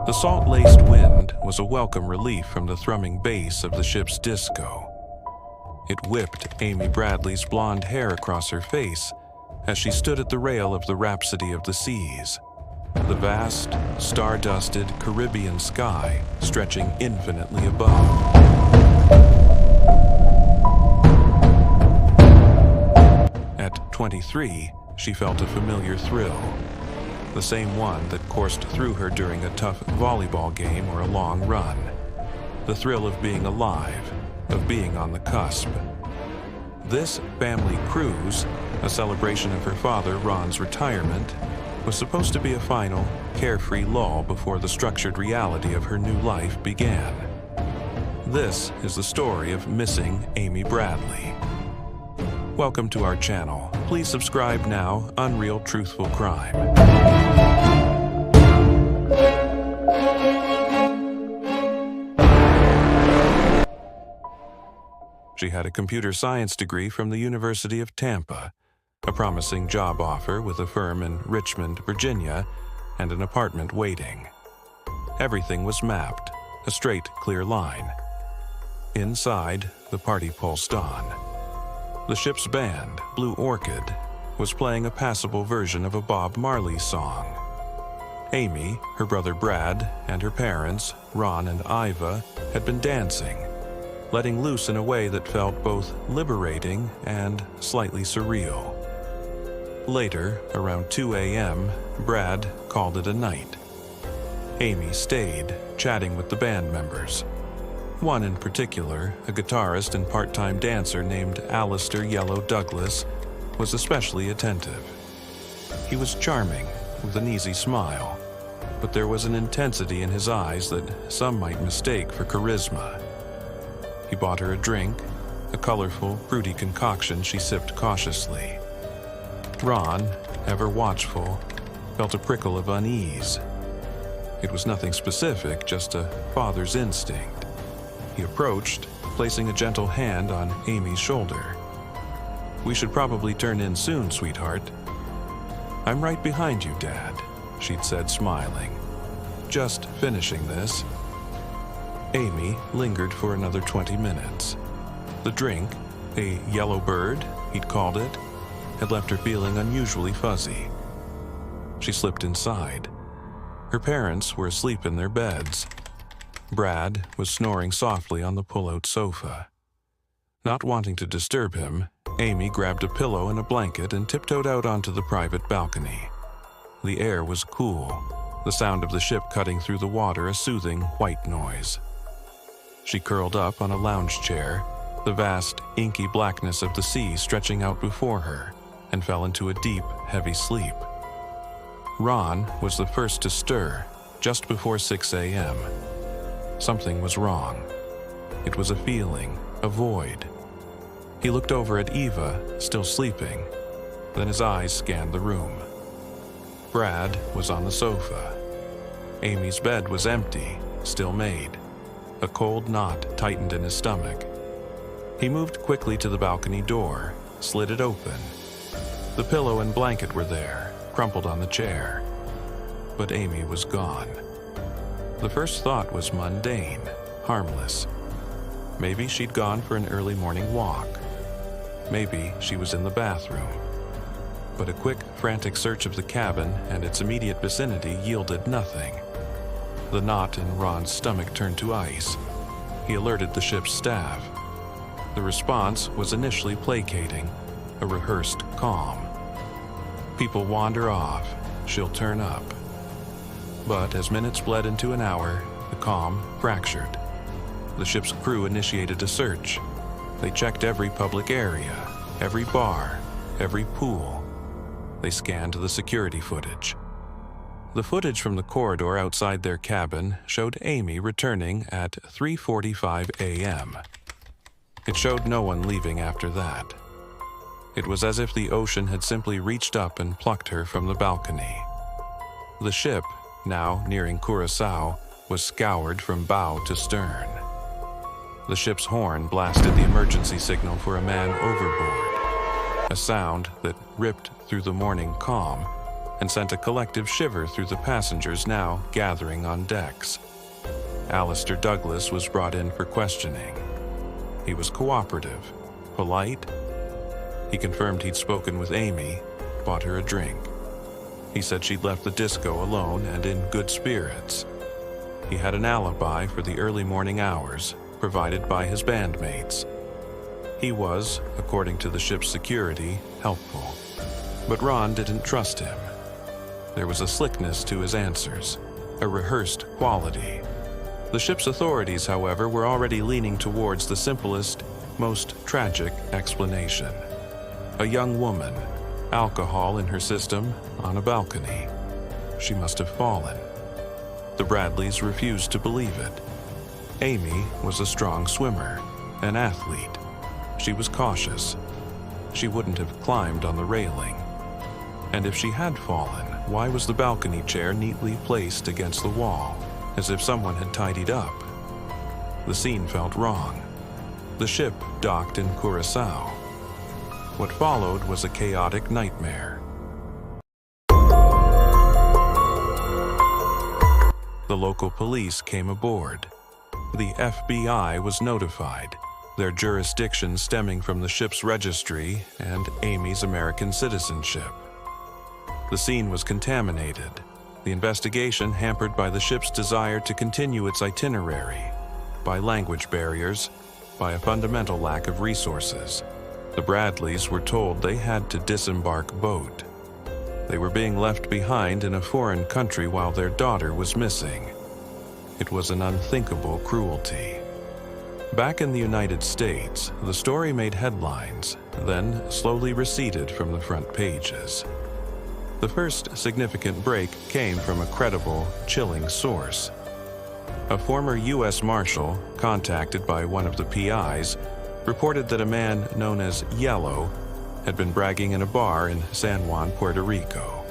The salt-laced wind was a welcome relief from the thrumming bass of the ship's disco. It whipped Amybradley's blonde hair across her face as she stood at the rail of the Rhapsody of the Seas, the vast, star-dusted Caribbean sky stretching infinitely above. At 23, she felt a familiar thrill, the same one that coursed through her during a tough volleyball game or a long run. The thrill of being alive, of being on the cusp. This family cruise, a celebration of her father Ron's retirement, was supposed to be a final, carefree lull before the structured reality of her new life began. This is the story of missing Amybradley. Welcome to our channel. Please subscribe now. Unreal Truthful Crime. She had a computer science degree from the University of Tampa, a promising job offer with a firm in Richmond, Virginia, and an apartment waiting. Everything was mapped, a straight, clear line. Inside, the party pulsed on. The ship's band, Blue Orchid, was playing a passable version of a Bob Marley song. Amy, her brother Brad, and her parents, Ron and Iva, had been dancing, letting loose in a way that felt both liberating and slightly surreal. Later, around 2 a.m., Brad called it a night. Amy stayed, chatting with the band members. One in particular, a guitarist and part-time dancer named Alistair Yellow Douglas, was especially attentive. He was charming, with an easy smile, but there was an intensity in his eyes that some might mistake for charisma. He bought her a drink, a colorful, fruity concoction she sipped cautiously. Ron, ever watchful, felt a prickle of unease. It was nothing specific, just a father's instinct. He approached, placing a gentle hand on Amy's shoulder. "We should probably turn in soon, sweetheart." "I'm right behind you, Dad," she'd said, smiling. "Just finishing this." Amy lingered for another 20 minutes. The drink, a yellow bird, he'd called it, had left her feeling unusually fuzzy. She slipped inside. Her parents were asleep in their beds. Brad was snoring softly on the pull-out sofa. Not wanting to disturb him, Amy grabbed a pillow and a blanket and tiptoed out onto the private balcony. The air was cool, the sound of the ship cutting through the water a soothing white noise. She curled up on a lounge chair, the vast, inky blackness of the sea stretching out before her, and fell into a deep, heavy sleep. Ron was the first to stir, just before 6 a.m. Something was wrong. It was a feeling, a void. He looked over at Eva, still sleeping. Then his eyes scanned the room. Brad was on the sofa. Amy's bed was empty, still made. A cold knot tightened in his stomach. He moved quickly to the balcony door, slid it open. The pillow and blanket were there, crumpled on the chair. But Amy was gone. The first thought was mundane, harmless. Maybe she'd gone for an early morning walk. Maybe she was in the bathroom. But a quick, frantic search of the cabin and its immediate vicinity yielded nothing. The knot in Ron's stomach turned to ice. He alerted the ship's staff. The response was initially placating, a rehearsed calm. "People wander off. She'll turn up." But as minutes bled into an hour, the calm fractured. The ship's crew initiated a search. They checked every public area, every bar, every pool. They scanned the security footage. The footage from the corridor outside their cabin showed Amy returning at 3:45 a.m. It showed no one leaving after that. It was as if the ocean had simply reached up and plucked her from the balcony. The ship, now nearing Curaçao, was scoured from bow to stern. The ship's horn blasted the emergency signal for a man overboard, a sound that ripped through the morning calm and sent a collective shiver through the passengers now gathering on decks. Alistair Douglas was brought in for questioning. He was cooperative, polite. He confirmed he'd spoken with Amy, bought her a drink. He said she'd left the disco alone and in good spirits. He had an alibi for the early morning hours, provided by his bandmates. He was, according to the ship's security, helpful. But Ron didn't trust him. There was a slickness to his answers, a rehearsed quality. The ship's authorities, however, were already leaning towards the simplest, most tragic explanation. A young woman, alcohol in her system, on a balcony. She must have fallen. The Bradleys refused to believe it. Amy was a strong swimmer, an athlete. She was cautious. She wouldn't have climbed on the railing. And if she had fallen, why was the balcony chair neatly placed against the wall, as if someone had tidied up? The scene felt wrong. The ship docked in Curaçao. What followed was a chaotic nightmare. The local police came aboard. The FBI was notified, their jurisdiction stemming from the ship's registry and Amy's American citizenship. The scene was contaminated, the investigation hampered by the ship's desire to continue its itinerary, by language barriers, by a fundamental lack of resources. The Bradleys were told they had to disembark boat. They were being left behind in a foreign country while their daughter was missing. It was an unthinkable cruelty. Back in the United States, the story made headlines, then slowly receded from the front pages. The first significant break came from a credible, chilling source. A former U.S. Marshal, contacted by one of the PIs, reported that a man known as Yellow had been bragging in a bar in San Juan, Puerto Rico.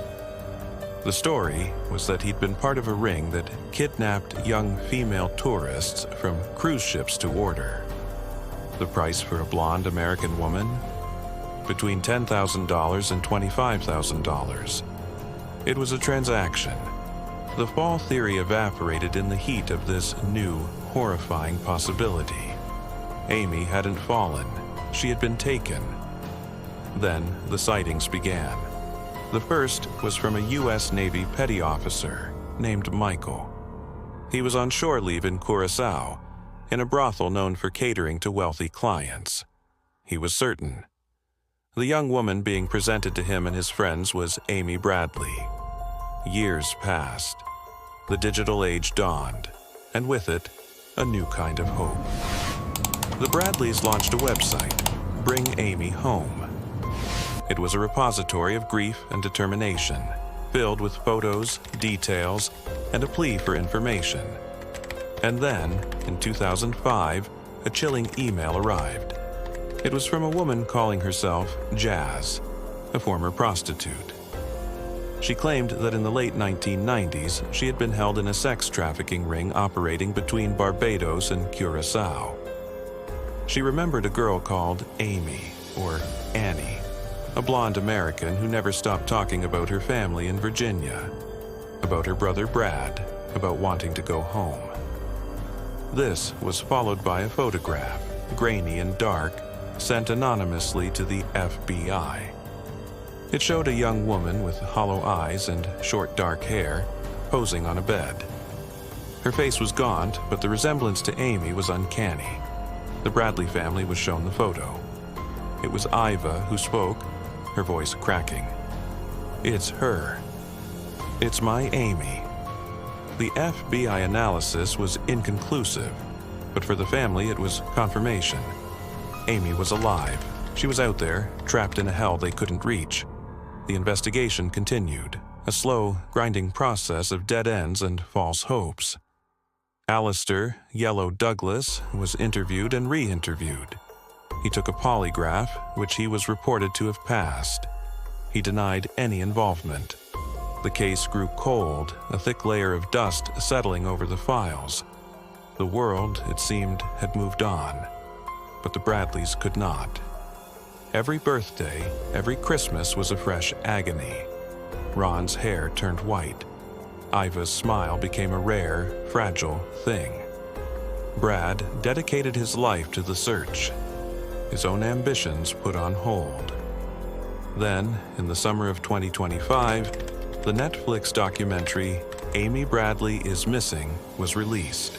The story was that he'd been part of a ring that kidnapped young female tourists from cruise ships to order. The price for a blonde American woman? Between $10,000 and $25,000. It was a transaction. The fall theory evaporated in the heat of this new, horrifying possibility. Amy hadn't fallen. She had been taken. Then the sightings began. The first was from a U.S. Navy petty officer named Michael. He was on shore leave in Curaçao, in a brothel known for catering to wealthy clients. He was certain. The young woman being presented to him and his friends was Amybradley. Years passed. The digital age dawned, and with it, a new kind of hope. The Bradleys launched a website, Bring Amy Home. It was a repository of grief and determination, filled with photos, details, and a plea for information. And then, in 2005, a chilling email arrived. It was from a woman calling herself Jazz, a former prostitute. She claimed that in the late 1990s, she had been held in a sex trafficking ring operating between Barbados and Curaçao. She remembered a girl called Amy, or Annie, a blonde American who never stopped talking about her family in Virginia, about her brother Brad, about wanting to go home. This was followed by a photograph, grainy and dark, sent anonymously to the FBI. It showed a young woman with hollow eyes and short dark hair, posing on a bed. Her face was gaunt, but the resemblance to Amy was uncanny. The Bradley family was shown the photo. It was Iva who spoke, her voice cracking. "It's her. It's my Amy." The FBI analysis was inconclusive, but for the family it was confirmation. Amy was alive. She was out there, trapped in a hell they couldn't reach. The investigation continued, a slow, grinding process of dead ends and false hopes. Alistair Yellow Douglas was interviewed and re-interviewed. He took a polygraph, which he was reported to have passed. He denied any involvement. The case grew cold, a thick layer of dust settling over the files. The world, it seemed, had moved on, but the Bradleys could not. Every birthday, every Christmas was a fresh agony. Ron's hair turned white. Iva's smile became a rare, fragile thing. Brad dedicated his life to the search, his own ambitions put on hold. Then, in the summer of 2025, the Netflix documentary Amybradley is Missing was released.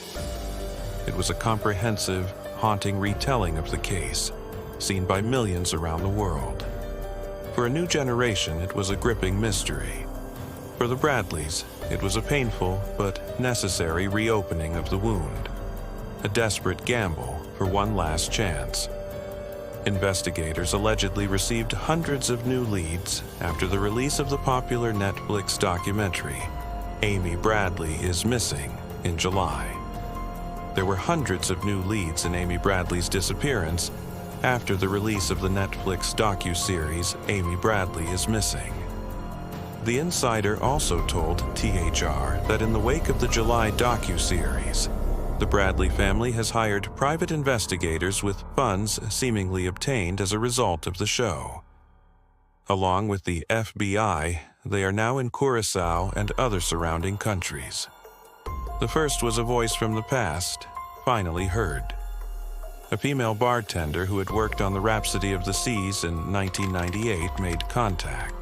It was a comprehensive, haunting retelling of the case, seen by millions around the world. For a new generation, it was a gripping mystery. For the Bradleys, it was a painful but necessary reopening of the wound, a desperate gamble for one last chance. Investigators allegedly received hundreds of new leads after the release of the popular Netflix documentary, Amybradley is Missing, in July. There were hundreds of new leads in Amybradley's disappearance after the release of the Netflix docuseries Amybradley is Missing. The insider also told THR that in the wake of the July docuseries, the Bradley family has hired private investigators with funds seemingly obtained as a result of the show. Along with the FBI, they are now in Curacao and other surrounding countries. The first was a voice from the past, finally heard. A female bartender who had worked on the Rhapsody of the Seas in 1998 made contact.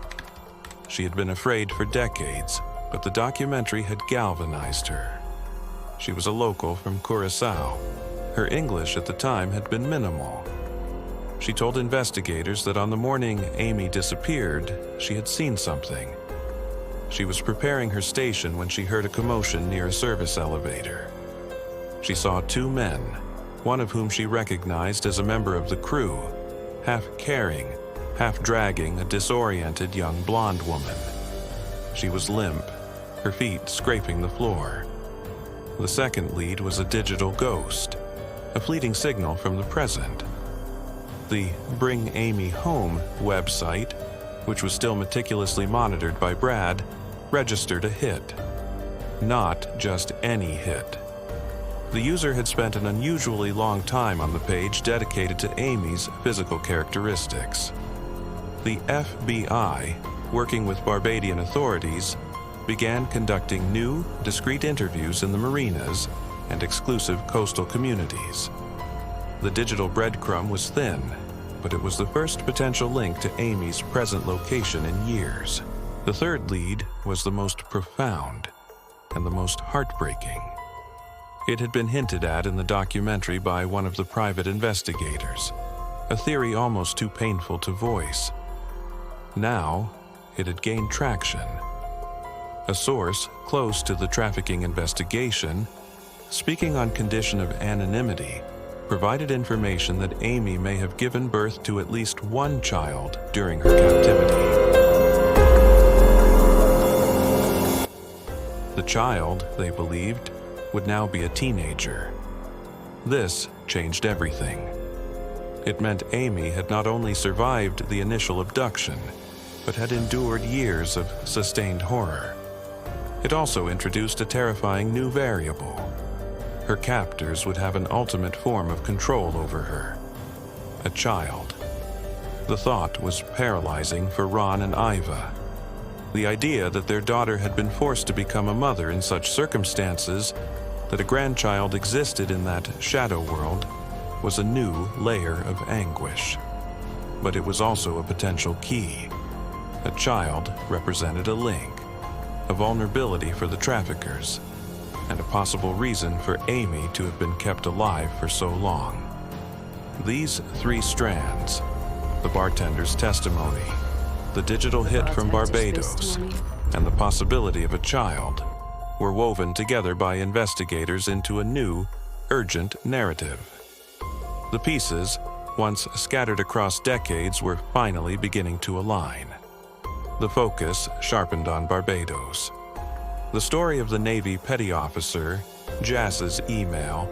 She had been afraid for decades, but the documentary had galvanized her. She was a local from Curacao. Her English at the time had been minimal. She told investigators that on the morning Amy disappeared, she had seen something. She was preparing her station when she heard a commotion near a service elevator. She saw two men, one of whom she recognized as a member of the crew, half carrying, half dragging a disoriented young blonde woman. She was limp, her feet scraping the floor. The second lead was a digital ghost, a fleeting signal from the present. The Bring Amy Home website, which was still meticulously monitored by Brad, registered a hit. Not just any hit. The user had spent an unusually long time on the page dedicated to Amy's physical characteristics. The FBI, working with Barbadian authorities, began conducting new, discreet interviews in the marinas and exclusive coastal communities. The digital breadcrumb was thin, but it was the first potential link to Amy's present location in years. The third lead was the most profound and the most heartbreaking. It had been hinted at in the documentary by one of the private investigators, a theory almost too painful to voice. Now, it had gained traction. A source close to the trafficking investigation, speaking on condition of anonymity, provided information that Amy may have given birth to at least one child during her captivity. The child, they believed, would now be a teenager. This changed everything. It meant Amy had not only survived the initial abduction, but had endured years of sustained horror. It also introduced a terrifying new variable. Her captors would have an ultimate form of control over her. A child. The thought was paralyzing for Ron and Iva. The idea that their daughter had been forced to become a mother in such circumstances, that a grandchild existed in that shadow world, was a new layer of anguish. But it was also a potential key. A child represented a link, a vulnerability for the traffickers, and a possible reason for Amy to have been kept alive for so long. These three strands, the bartender's testimony, the digital hit from Barbados, and the possibility of a child, were woven together by investigators into a new, urgent narrative. The pieces, once scattered across decades, were finally beginning to align. The focus sharpened on Barbados. The story of the Navy petty officer, Jass's email,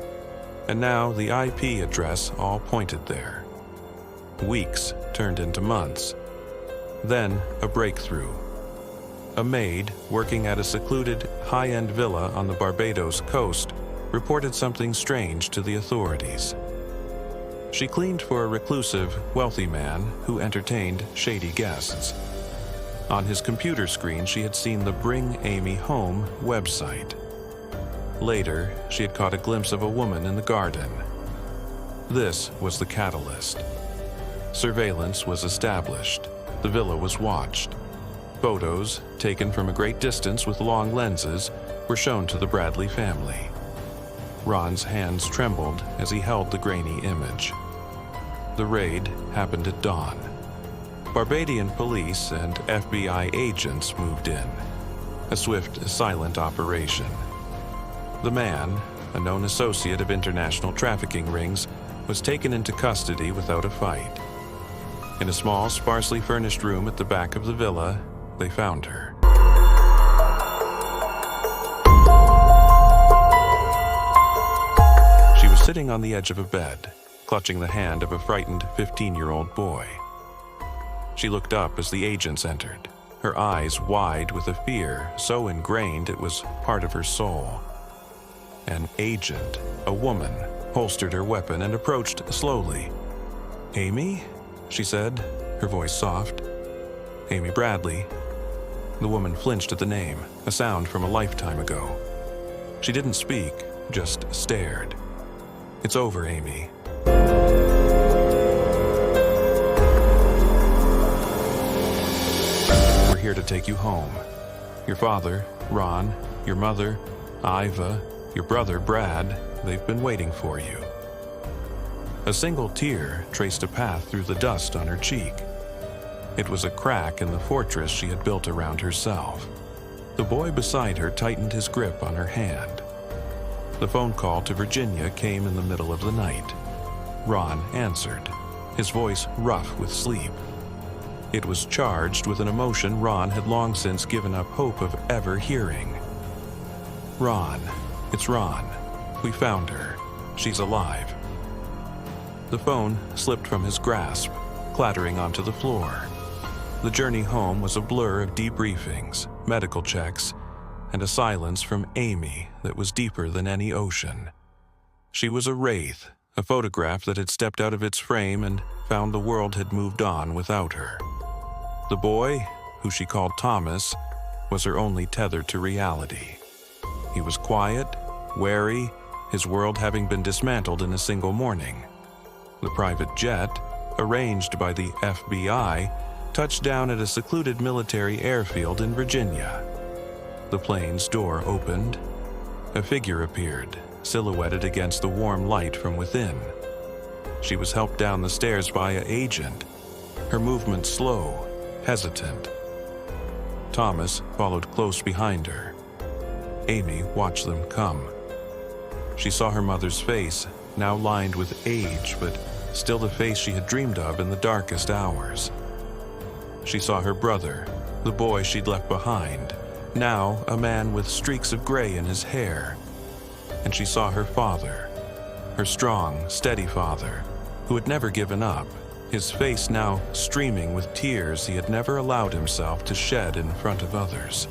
and now the IP address all pointed there. Weeks turned into months. Then a breakthrough. A maid working at a secluded, high-end villa on the Barbados coast reported something strange to the authorities. She cleaned for a reclusive, wealthy man who entertained shady guests. On his computer screen, she had seen the Bring Amy Home website. Later, she had caught a glimpse of a woman in the garden. This was the catalyst. Surveillance was established. The villa was watched. Photos, taken from a great distance with long lenses, were shown to the Bradley family. Ron's hands trembled as he held the grainy image. The raid happened at dawn. Barbadian police and FBI agents moved in. A swift, silent operation. The man, a known associate of international trafficking rings, was taken into custody without a fight. In a small, sparsely furnished room at the back of the villa, they found her. She was sitting on the edge of a bed, clutching the hand of a frightened 15-year-old boy. She looked up as the agents entered, her eyes wide with a fear so ingrained it was part of her soul. An agent, a woman, holstered her weapon and approached slowly. "Amy?" she said, her voice soft. "Amy Bradley." The woman flinched at the name, a sound from a lifetime ago. She didn't speak, just stared. "It's over, Amy." "We're here to take you home. Your father, Ron, your mother, Iva, your brother, Brad, they've been waiting for you." A single tear traced a path through the dust on her cheek. It was a crack in the fortress she had built around herself. The boy beside her tightened his grip on her hand. The phone call to Virginia came in the middle of the night. Ron answered, his voice rough with sleep. It was charged with an emotion Ron had long since given up hope of ever hearing. "Ron, it's Ron. We found her. She's alive." The phone slipped from his grasp, clattering onto the floor. The journey home was a blur of debriefings, medical checks, and a silence from Amy that was deeper than any ocean. She was a wraith, a photograph that had stepped out of its frame and found the world had moved on without her. The boy, who she called Thomas, was her only tether to reality. He was quiet, wary, his world having been dismantled in a single morning. The private jet, arranged by the FBI, touched down at a secluded military airfield in Virginia. The plane's door opened. A figure appeared, silhouetted against the warm light from within. She was helped down the stairs by an agent, her movement slow, hesitant. Thomas followed close behind her. Amy watched them come. She saw her mother's face, now lined with age, but still the face she had dreamed of in the darkest hours. She saw her brother, the boy she'd left behind, now a man with streaks of gray in his hair. And she saw her father, her strong, steady father, who had never given up, his face now streaming with tears he had never allowed himself to shed in front of others.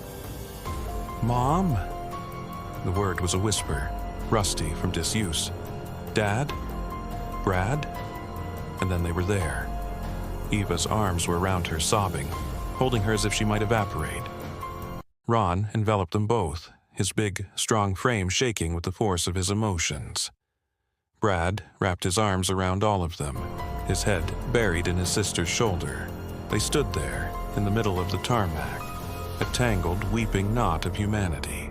"Mom?" The word was a whisper, rusty from disuse. "Dad? Brad?" And then they were there. Eva's arms were around her, sobbing, holding her as if she might evaporate. Ron enveloped them both, his big, strong frame shaking with the force of his emotions. Brad wrapped his arms around all of them, his head buried in his sister's shoulder. They stood there, in the middle of the tarmac, a tangled, weeping knot of humanity.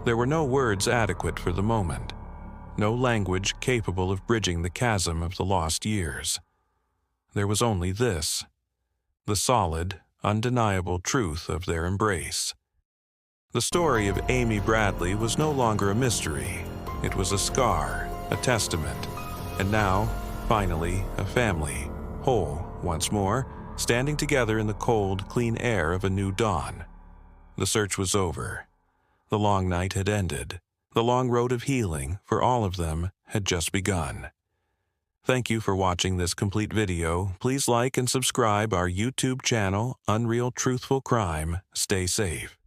There were no words adequate for the moment, no language capable of bridging the chasm of the lost years. There was only this, the solid, undeniable truth of their embrace. The story of Amy Bradley was no longer a mystery. It was a scar, a testament, and now, finally, a family, whole once more, standing together in the cold, clean air of a new dawn. The search was over. The long night had ended. The long road of healing, for all of them, had just begun. Thank you for watching this complete video. Please like and subscribe our YouTube channel, Unreal Truthful Crime. Stay safe.